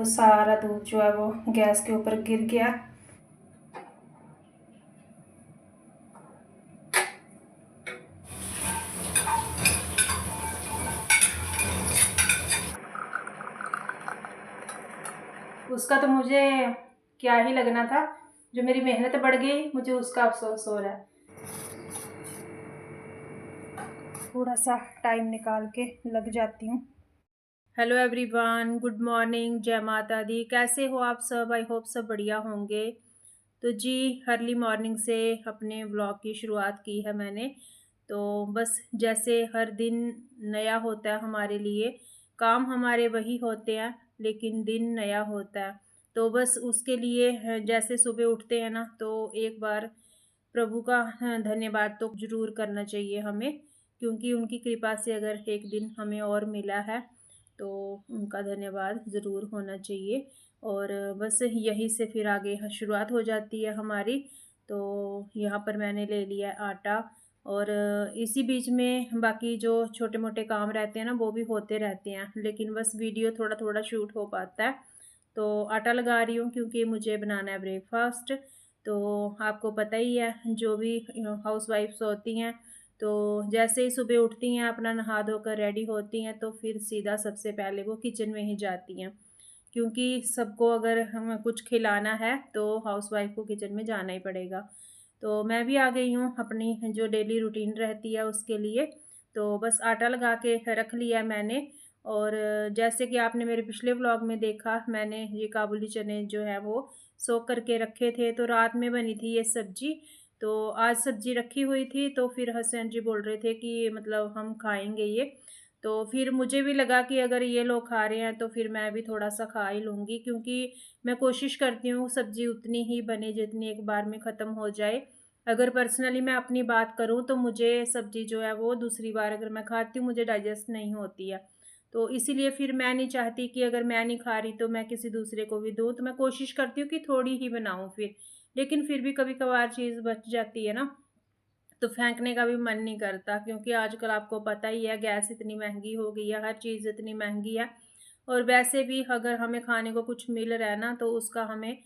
सारा दूध जो है वो गैस के ऊपर गिर गया। उसका तो मुझे क्या ही लगना था, जो मेरी मेहनत बढ़ गई मुझे उसका अफसोस हो रहा है। थोड़ा सा टाइम निकाल के लग जाती हूँ। हेलो एवरीवन, गुड मॉर्निंग, जय माता दी। कैसे हो आप सब? आई होप सब बढ़िया होंगे। तो जी, अर्ली मॉर्निंग से अपने व्लॉग की शुरुआत की है मैंने। तो बस जैसे हर दिन नया होता है हमारे लिए, काम हमारे वही होते हैं लेकिन दिन नया होता है। तो बस उसके लिए जैसे सुबह उठते हैं ना, तो एक बार प्रभु का धन्यवाद तो ज़रूर करना चाहिए हमें, क्योंकि उनकी कृपा से अगर एक दिन हमें और मिला है तो उनका धन्यवाद ज़रूर होना चाहिए। और बस यहीं से फिर आगे शुरुआत हो जाती है हमारी। तो यहाँ पर मैंने ले लिया आटा, और इसी बीच में बाकी जो छोटे मोटे काम रहते हैं ना वो भी होते रहते हैं, लेकिन बस वीडियो थोड़ा थोड़ा शूट हो पाता है। तो आटा लगा रही हूँ क्योंकि मुझे बनाना है ब्रेकफास्ट। तो आपको पता ही है, जो भी हाउसवाइफ्स होती हैं तो जैसे ही सुबह उठती हैं, अपना नहा धोकर रेडी होती हैं, तो फिर सीधा सबसे पहले वो किचन में ही जाती हैं, क्योंकि सबको अगर हमें कुछ खिलाना है तो हाउसवाइफ को किचन में जाना ही पड़ेगा। तो मैं भी आ गई हूँ अपनी जो डेली रूटीन रहती है उसके लिए। तो बस आटा लगा के रख लिया मैंने। और जैसे कि आपने मेरे पिछले व्लॉग में देखा, मैंने ये काबुली चने जो है वो सोख करके रखे थे, तो रात में बनी थी ये सब्जी। तो आज सब्जी रखी हुई थी, तो फिर हसन जी बोल रहे थे कि मतलब हम खाएंगे ये। तो फिर मुझे भी लगा कि अगर ये लोग खा रहे हैं तो फिर मैं भी थोड़ा सा खा ही लूँगी, क्योंकि मैं कोशिश करती हूँ सब्जी उतनी ही बने जितनी एक बार में ख़त्म हो जाए। अगर पर्सनली मैं अपनी बात करूँ तो मुझे सब्जी जो है वो दूसरी बार अगर मैं खाती हूँ मुझे डाइजेस्ट नहीं होती है। तो इसीलिए फिर मैं नहीं चाहती कि अगर मैं नहीं खा रही तो मैं किसी दूसरे को भी दूँ, तो मैं कोशिश करती हूँ कि थोड़ी ही बनाऊँ फिर। लेकिन फिर भी कभी कभार चीज़ बच जाती है ना, तो फेंकने का भी मन नहीं करता, क्योंकि आजकल आपको पता ही है गैस इतनी महंगी हो गई है, हर चीज़ इतनी महंगी है। और वैसे भी अगर हमें खाने को कुछ मिल रहा है ना, तो उसका हमें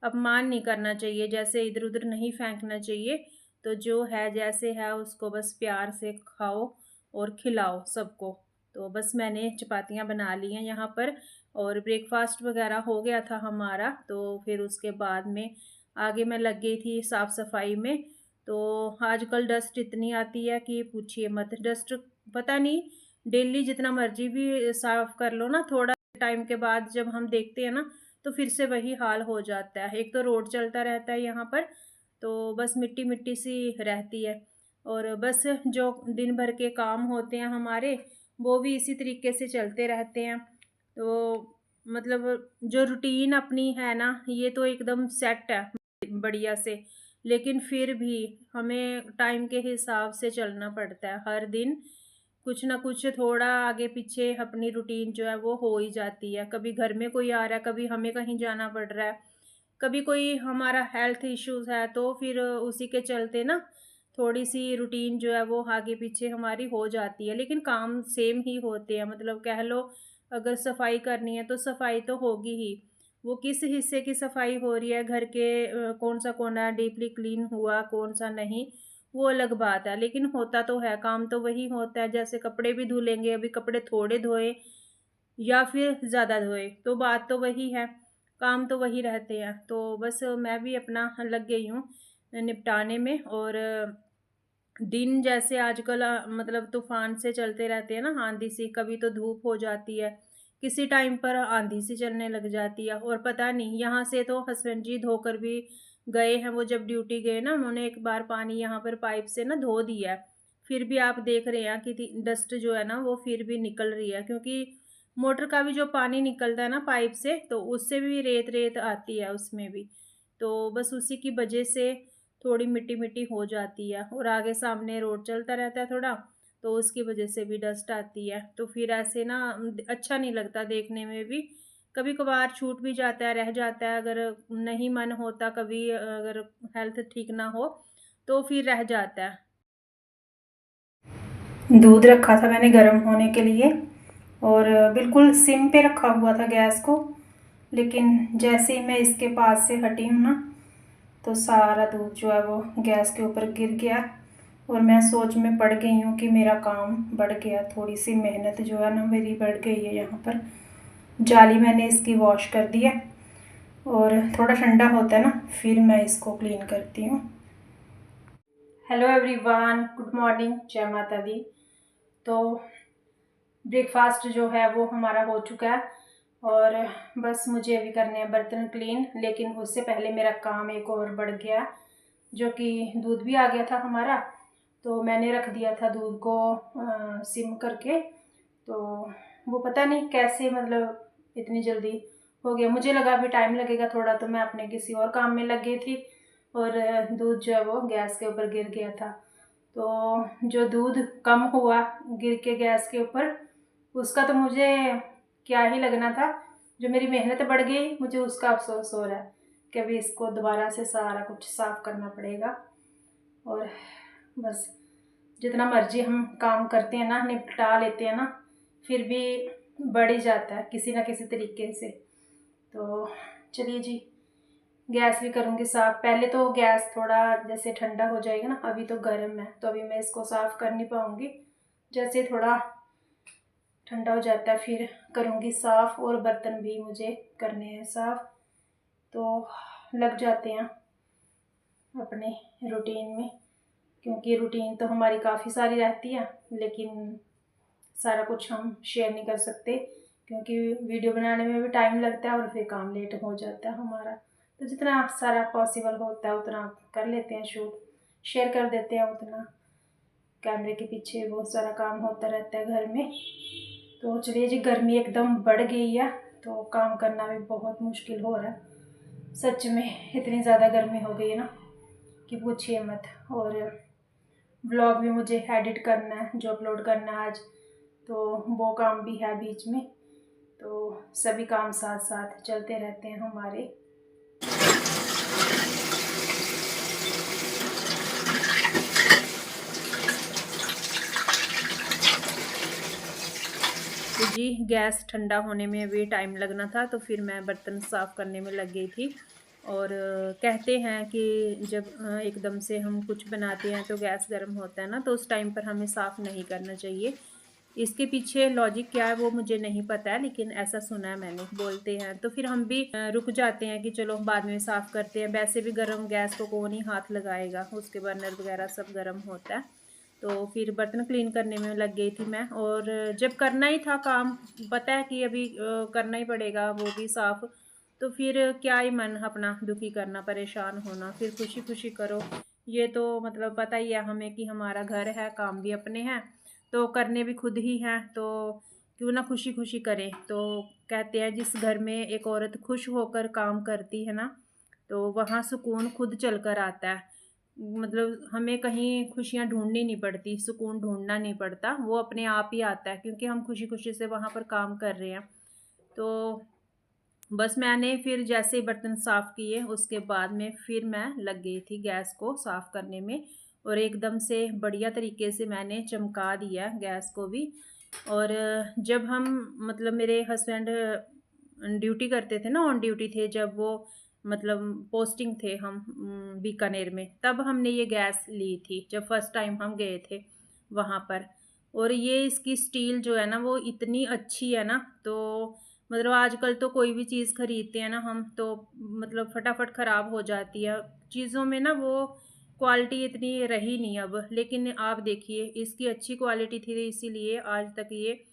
अपमान नहीं करना चाहिए, जैसे इधर उधर नहीं फेंकना चाहिए। तो जो है जैसे है उसको बस प्यार से खाओ और खिलाओ सबको। तो बस मैंने चपातियाँ बना ली हैं यहाँ पर, और ब्रेकफास्ट वगैरह हो गया था हमारा। तो फिर उसके बाद में आगे मैं लग गई थी साफ़ सफाई में। तो आजकल डस्ट इतनी आती है कि पूछिए मत। डस्ट पता नहीं, डेली जितना मर्जी भी साफ़ कर लो ना, थोड़ा टाइम के बाद जब हम देखते हैं ना तो फिर से वही हाल हो जाता है। एक तो रोड चलता रहता है यहाँ पर, तो बस मिट्टी मिट्टी सी रहती है। और बस जो दिन भर के काम होते हैं हमारे, वो भी इसी तरीके से चलते रहते हैं। तो मतलब जो रूटीन अपनी है ना, ये तो एकदम सेट है बढ़िया से, लेकिन फिर भी हमें टाइम के हिसाब से चलना पड़ता है। हर दिन कुछ ना कुछ थोड़ा आगे पीछे अपनी रूटीन जो है वो हो ही जाती है। कभी घर में कोई आ रहा है, कभी हमें कहीं जाना पड़ रहा है, कभी कोई हमारा हेल्थ इश्यूज है, तो फिर उसी के चलते ना थोड़ी सी रूटीन जो है वो आगे पीछे हमारी हो जाती है, लेकिन काम सेम ही होते हैं। मतलब कह लो, अगर सफाई करनी है तो सफाई तो होगी ही। वो किस हिस्से की सफाई हो रही है, घर के कौन सा कोना डीपली क्लीन हुआ, कौन सा नहीं, वो अलग बात है, लेकिन होता तो है, काम तो वही होता है। जैसे कपड़े भी धुलेंगे, अभी कपड़े थोड़े धोए या फिर ज़्यादा धोए तो बात तो वही है, काम तो वही रहते हैं। तो बस मैं भी अपना लग गई हूँ निपटाने में। और दिन जैसे आजकल मतलब तूफान से चलते रहते हैं ना, आंधी सी, कभी तो धूप हो जाती है, किसी टाइम पर आंधी सी चलने लग जाती है। और पता नहीं, यहाँ से तो हस्बैंड जी धोकर भी गए हैं, वो जब ड्यूटी गए ना, उन्होंने एक बार पानी यहाँ पर पाइप से ना धो दिया है। फिर भी आप देख रहे हैं कि डस्ट जो है ना वो फिर भी निकल रही है, क्योंकि मोटर का भी जो पानी निकलता है ना पाइप से, तो उससे भी रेत रेत आती है उसमें भी। तो बस उसी की वजह से थोड़ी मिट्टी मिट्टी हो जाती है। और आगे सामने रोड चलता रहता है थोड़ा, तो उसकी वजह से भी डस्ट आती है। तो फिर ऐसे ना अच्छा नहीं लगता देखने में भी। कभी कभार छूट भी जाता है, रह जाता है, अगर नहीं मन होता, कभी अगर हेल्थ ठीक ना हो तो फिर रह जाता है। दूध रखा था मैंने गर्म होने के लिए, और बिल्कुल सिम पे रखा हुआ था गैस को, लेकिन जैसे ही मैं इसके पास से हटी हूँ ना, तो सारा दूध जो है वो गैस के ऊपर गिर गया और मैं सोच में पड़ गई हूँ कि मेरा काम बढ़ गया, थोड़ी सी मेहनत जो है ना मेरी बढ़ गई है। यहाँ पर जाली मैंने इसकी वॉश कर दी है और थोड़ा ठंडा होता है ना फिर मैं इसको क्लीन करती हूँ। हेलो एवरीवन, गुड मॉर्निंग, जय माता दी। तो ब्रेकफास्ट जो है वो हमारा हो चुका है और बस मुझे अभी करने हैं बर्तन क्लीन, लेकिन उससे पहले मेरा काम एक और बढ़ गया, जो कि दूध भी आ गया था हमारा। तो मैंने रख दिया था दूध को सिम करके, तो वो पता नहीं कैसे मतलब इतनी जल्दी हो गया। मुझे लगा अभी टाइम लगेगा थोड़ा, तो मैं अपने किसी और काम में लग गई थी और दूध जो है वो गैस के ऊपर गिर गया था। तो जो दूध कम हुआ गिर के गैस के ऊपर, उसका तो मुझे क्या ही लगना था, जो मेरी मेहनत बढ़ गई मुझे उसका अफसोस हो रहा है कि अभी इसको दोबारा से सारा कुछ साफ़ करना पड़ेगा। और बस जितना मर्जी हम काम करते हैं ना, निपटा लेते हैं ना, फिर भी बढ़ ही जाता है किसी ना किसी तरीके से। तो चलिए जी, गैस भी करूँगी साफ़। पहले तो गैस थोड़ा जैसे ठंडा हो जाएगा ना, अभी तो गर्म है तो अभी मैं इसको साफ़ कर नहीं पाऊँगी। जैसे थोड़ा ठंडा हो जाता है फिर करूँगी साफ़, और बर्तन भी मुझे करने हैं साफ़। तो लग जाते हैं अपने रूटीन में, क्योंकि रूटीन तो हमारी काफ़ी सारी रहती है, लेकिन सारा कुछ हम शेयर नहीं कर सकते क्योंकि वीडियो बनाने में भी टाइम लगता है और फिर काम लेट हो जाता है हमारा। तो जितना सारा पॉसिबल होता है उतना कर लेते हैं, शूट शेयर कर देते हैं उतना। कैमरे के पीछे बहुत सारा काम होता रहता है घर में। तो चलिए जी, गर्मी एकदम बढ़ गई है तो काम करना भी बहुत मुश्किल हो रहा है। सच में इतनी ज़्यादा गर्मी हो गई है ना कि पूछिए मत। और व्लॉग भी मुझे एडिट करना है, जो अपलोड करना है आज, तो वो काम भी है बीच में। तो सभी काम साथ साथ चलते रहते हैं हमारे। तो जी, गैस ठंडा होने में भी टाइम लगना था, तो फिर मैं बर्तन साफ़ करने में लग गई थी। और कहते हैं कि जब एकदम से हम कुछ बनाते हैं तो गैस गर्म होता है ना, तो उस टाइम पर हमें साफ़ नहीं करना चाहिए। इसके पीछे लॉजिक क्या है वो मुझे नहीं पता है, लेकिन ऐसा सुना है मैंने, बोलते हैं। तो फिर हम भी रुक जाते हैं कि चलो बाद में साफ़ करते हैं। वैसे भी गर्म गैस को कौन ही हाथ लगाएगा, उसके बर्नर वगैरह सब गर्म होता है। तो फिर बर्तन क्लीन करने में लग गई थी मैं। और जब करना ही था काम, पता है कि अभी करना ही पड़ेगा वो भी साफ़, तो फिर क्या ही मन अपना दुखी करना, परेशान होना, फिर खुशी खुशी करो। ये तो मतलब पता ही है हमें कि हमारा घर है, काम भी अपने हैं तो करने भी खुद ही हैं, तो क्यों ना खुशी खुशी करें। तो कहते हैं जिस घर में एक औरत खुश होकर काम करती है ना, तो वहाँ सुकून खुद चल कर आता है। मतलब हमें कहीं खुशियाँ ढूँढनी नहीं पड़ती, सुकून ढूँढना नहीं पड़ता, वो अपने आप ही आता है क्योंकि हम खुशी-खुशी से वहाँ पर काम कर रहे हैं। तो बस मैंने फिर जैसे ही बर्तन साफ़ किए उसके बाद में फिर मैं लग गई थी गैस को साफ़ करने में, और एकदम से बढ़िया तरीके से मैंने चमका दिया गैस को भी। और जब हम मतलब मेरे हस्बैंड ड्यूटी करते थे ना, ऑन ड्यूटी थे, जब वो मतलब पोस्टिंग थे हम बीकानेर में, तब हमने ये गैस ली थी जब फर्स्ट टाइम हम गए थे वहाँ पर। और ये इसकी स्टील जो है ना वो इतनी अच्छी है ना, तो मतलब आजकल तो कोई भी चीज़ खरीदते हैं ना हम, तो मतलब फटाफट ख़राब हो जाती है चीज़ों में ना, वो क्वालिटी इतनी रही नहीं अब। लेकिन आप देखिए इसकी अच्छी क्वालिटी थी इसीलिए आज तक ये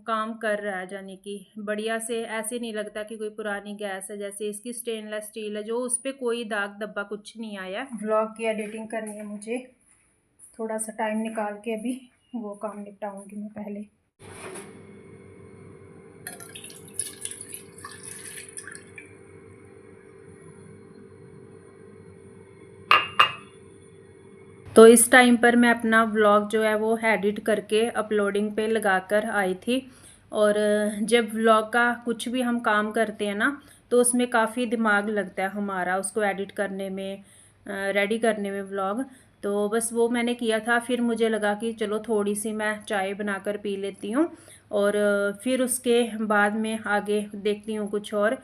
काम कर रहा है, यानी कि बढ़िया से। ऐसे नहीं लगता कि कोई पुरानी गैस है, जैसे इसकी स्टेनलेस स्टील है जो उस पर कोई दाग धब्बा कुछ नहीं आया। व्लॉग की एडिटिंग करनी है मुझे, थोड़ा सा टाइम निकाल के अभी वो काम निपटाऊंगी मैं पहले। तो इस टाइम पर मैं अपना व्लॉग जो है वो एडिट करके अपलोडिंग पे लगाकर आई थी। और जब व्लॉग का कुछ भी हम काम करते हैं ना, तो उसमें काफ़ी दिमाग लगता है हमारा उसको एडिट करने में, रेडी करने में व्लॉग। तो बस वो मैंने किया था, फिर मुझे लगा कि चलो थोड़ी सी मैं चाय बनाकर पी लेती हूँ। और फिर उसके बाद में आगे देखती हूँ कुछ और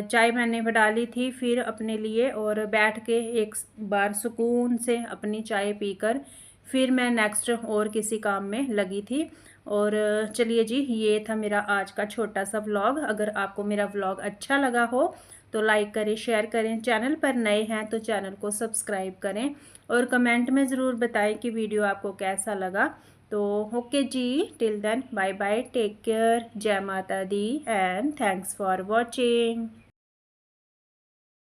चाय मैंने डाली थी फिर अपने लिए, और बैठ के एक बार सुकून से अपनी चाय पीकर फिर मैं नेक्स्ट और किसी काम में लगी थी। और चलिए जी, ये था मेरा आज का छोटा सा व्लॉग। अगर आपको मेरा व्लॉग अच्छा लगा हो तो लाइक करें, शेयर करें, चैनल पर नए हैं तो चैनल को सब्सक्राइब करें, और कमेंट में ज़रूर बताएं कि वीडियो आपको कैसा लगा। तो ओके जी, till then bye bye, take care, जय माता दी एंड थैंक्स फॉर वॉचिंग।